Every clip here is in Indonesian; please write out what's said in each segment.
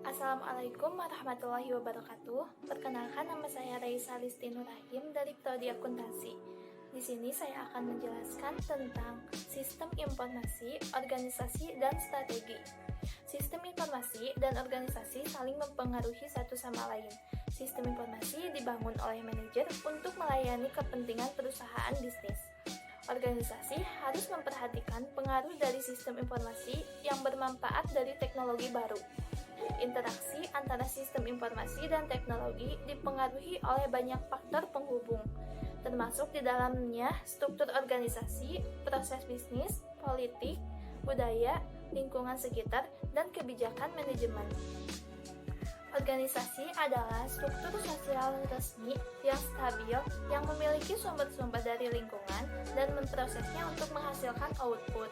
Assalamualaikum warahmatullahi wabarakatuh. Perkenalkan, nama saya Raisa Listi Nurahim dari Prodi Akuntansi. Di sini saya akan menjelaskan tentang sistem informasi, organisasi, dan strategi. Sistem informasi dan organisasi saling mempengaruhi satu sama lain. Sistem informasi dibangun oleh manajer untuk melayani kepentingan perusahaan bisnis. Organisasi harus memperhatikan pengaruh dari sistem informasi yang bermanfaat dari teknologi baru. Interaksi antara sistem informasi dan teknologi dipengaruhi oleh banyak faktor penghubung, termasuk di dalamnya struktur organisasi, proses bisnis, politik, budaya, lingkungan sekitar, dan kebijakan manajemen. Organisasi adalah struktur sosial resmi yang stabil yang memiliki sumber-sumber dari lingkungan dan memprosesnya untuk menghasilkan output.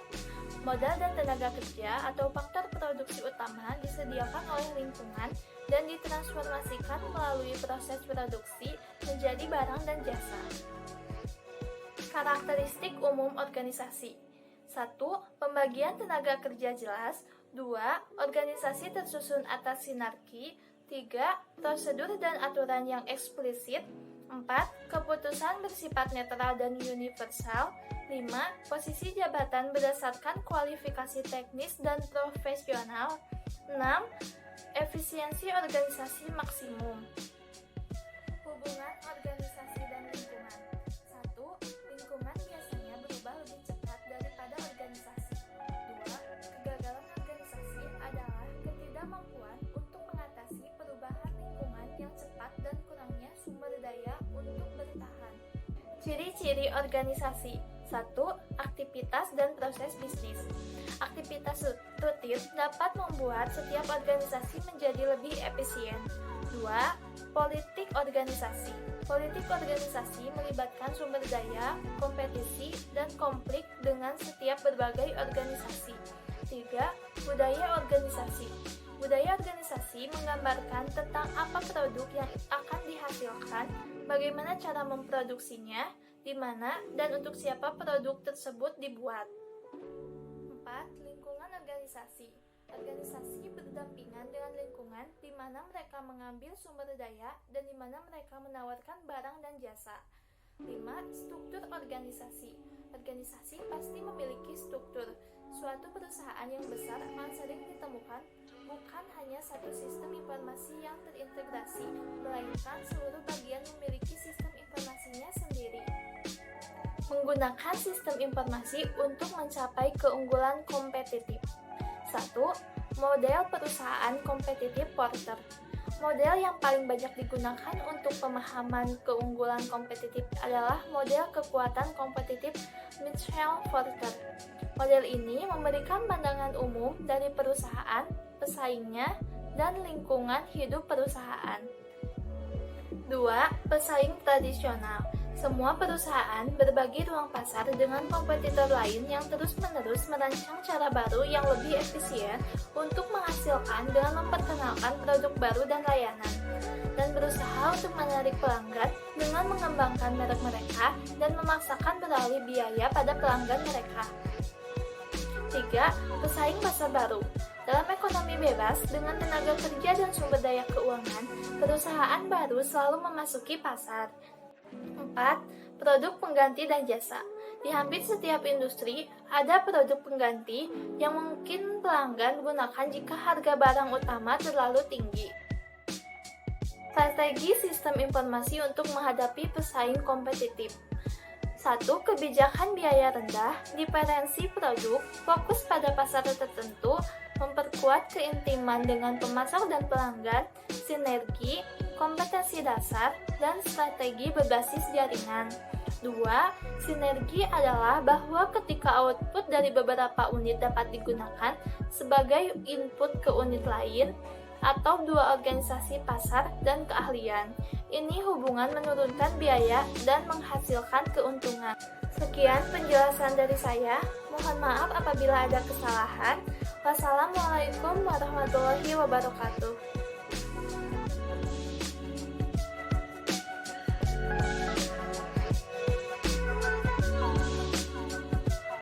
Modal dan tenaga kerja atau faktor produksi utama disediakan oleh lingkungan dan ditransformasikan melalui proses produksi menjadi barang dan jasa. Karakteristik umum organisasi. 1. Pembagian tenaga kerja jelas. 2. Organisasi tersusun atas sinergi. 3. Prosedur dan aturan yang eksplisit. 4. Keputusan bersifat netral dan universal. 5. Posisi jabatan berdasarkan kualifikasi teknis dan profesional. 6. Efisiensi organisasi maksimum. Hubungan organisasi dan lingkungan. 1. Lingkungan biasanya berubah lebih cepat daripada organisasi. 2. Kegagalan organisasi adalah ketidakmampuan untuk mengatasi perubahan lingkungan yang cepat dan kurangnya sumber daya untuk bertahan. Ciri-ciri organisasi. 1. Aktivitas dan proses bisnis. Aktivitas rutin dapat membuat setiap organisasi menjadi lebih efisien. 2. Politik organisasi. Politik organisasi melibatkan sumber daya, kompetisi, dan konflik dengan setiap berbagai organisasi. 3. Budaya organisasi. Budaya organisasi menggambarkan tentang apa produk yang akan dihasilkan, bagaimana cara memproduksinya, di mana dan untuk siapa produk tersebut dibuat. 4. Lingkungan organisasi. Organisasi berdampingan dengan lingkungan di mana mereka mengambil sumber daya dan di mana mereka menawarkan barang dan jasa. 5. Struktur organisasi. Organisasi pasti memiliki struktur. Suatu perusahaan yang besar akan sering ditemukan bukan hanya satu sistem informasi yang terintegrasi, melainkan seluruh bagian memiliki sistem informasinya sendiri. Menggunakan sistem informasi untuk mencapai keunggulan kompetitif. 1. Model perusahaan kompetitif Porter. Model yang paling banyak digunakan untuk pemahaman keunggulan kompetitif adalah model kekuatan kompetitif Michael Porter. Model ini memberikan pandangan umum dari perusahaan, pesaingnya, dan lingkungan hidup perusahaan. 2. Pesaing tradisional. Semua perusahaan berbagi ruang pasar dengan kompetitor lain yang terus-menerus merancang cara baru yang lebih efisien untuk menghasilkan dengan memperkenalkan produk baru dan layanan, dan berusaha untuk menarik pelanggan dengan mengembangkan merek mereka dan memaksakan beralih biaya pada pelanggan mereka. 3. Pesaing pasar baru. Dalam ekonomi bebas, dengan tenaga kerja dan sumber daya keuangan, perusahaan baru selalu memasuki pasar. 4. Produk pengganti dan jasa. Di hampir setiap industri, ada produk pengganti yang mungkin pelanggan gunakan jika harga barang utama terlalu tinggi. Strategi sistem informasi untuk menghadapi pesaing kompetitif. 1. Kebijakan biaya rendah, diferensi produk, fokus pada pasar tertentu, memperkuat keintiman dengan pemasok dan pelanggan, sinergi, kompetensi dasar, dan strategi berbasis jaringan. 2. Sinergi adalah bahwa ketika output dari beberapa unit dapat digunakan sebagai input ke unit lain, atau dua organisasi pasar dan keahlian. Ini hubungan menurunkan biaya dan menghasilkan keuntungan. Sekian penjelasan dari saya. Mohon maaf apabila ada kesalahan. Wassalamualaikum warahmatullahi wabarakatuh.